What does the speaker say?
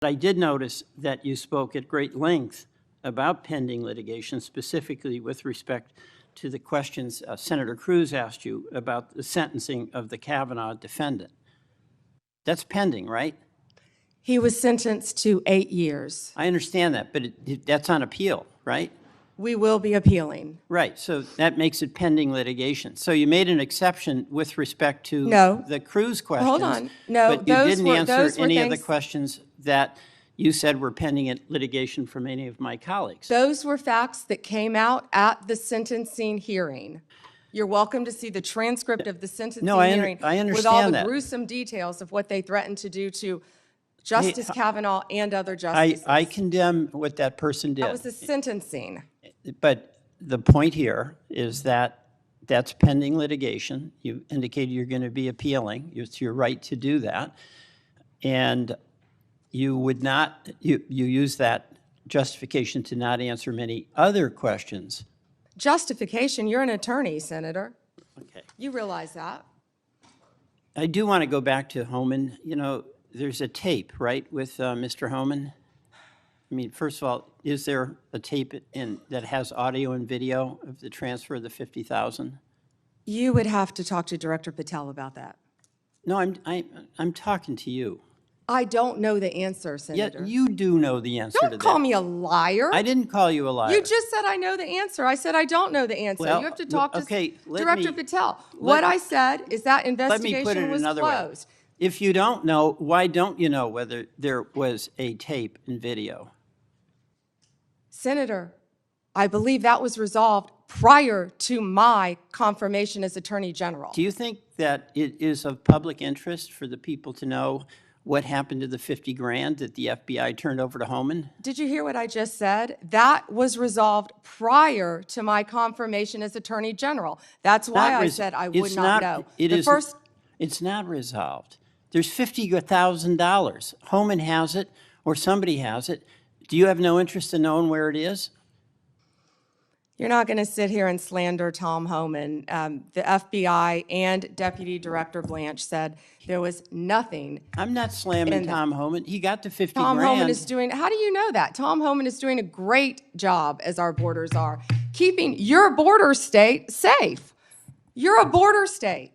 I did notice that you spoke at great length about pending litigation, specifically with respect to the questions Senator Cruz asked you about the sentencing of the Kavanaugh defendant. That's pending, right? He was sentenced to 8 years. I understand that, but that's on appeal, right? We will be appealing. Right, so that makes it pending litigation. So you made an exception with respect to No. the Cruz questions. Hold on. No, but you those didn't were- answer those were any of the things- questions that you said were pending at litigation from any of my colleagues. Those were facts that came out at the sentencing hearing. You're welcome to see the transcript of the sentencing hearing I with all understand the that. gruesome details of what they threatened to do to Justice Kavanaugh and other justices. I condemn what that person did. That was the sentencing. But the point here is that that's pending litigation. You indicated you're going to be appealing. It's your right to do that. And you would not, you use that justification to not answer many other questions. Justification, you're an attorney, Senator. Okay. You realize that. I do want to go back to Homan. You know, there's a tape, right, with Mr. Homan? I mean, first of all, is there a tape that has audio and video of the transfer of the $50,000? You would have to talk to Director Patel about that. No, I'm talking to you. I don't know the answer, Yet Senator. you do know the answer to that. Don't call me a liar. I didn't call you a liar. You just said I know the answer. I said I don't know the answer. Well, You have to talk to okay, let Director me- Patel. What I said is that Let me put it investigation was another way. closed. If you don't know, why don't you know whether there was a tape and video? Senator, I believe that was resolved prior to my confirmation as Attorney General. Do you think that it is of public interest for the people to know what happened to the 50 grand that the FBI turned over to Homan? Did you hear what I just said? That was resolved prior to my confirmation as Attorney General. That's why I said I would not know. It's not resolved. There's $50,000. Homan has it, or somebody has it. Do you have no interest in knowing where it is? You're not going to sit here and slander Tom Homan. The FBI and Deputy Director Blanche said there was nothing. I'm not slamming Tom Homan. He got the 50 Tom grand. Homan is doing, how do you know that? Tom Homan is doing a great job as our border czar, keeping your border state safe. You're a border state.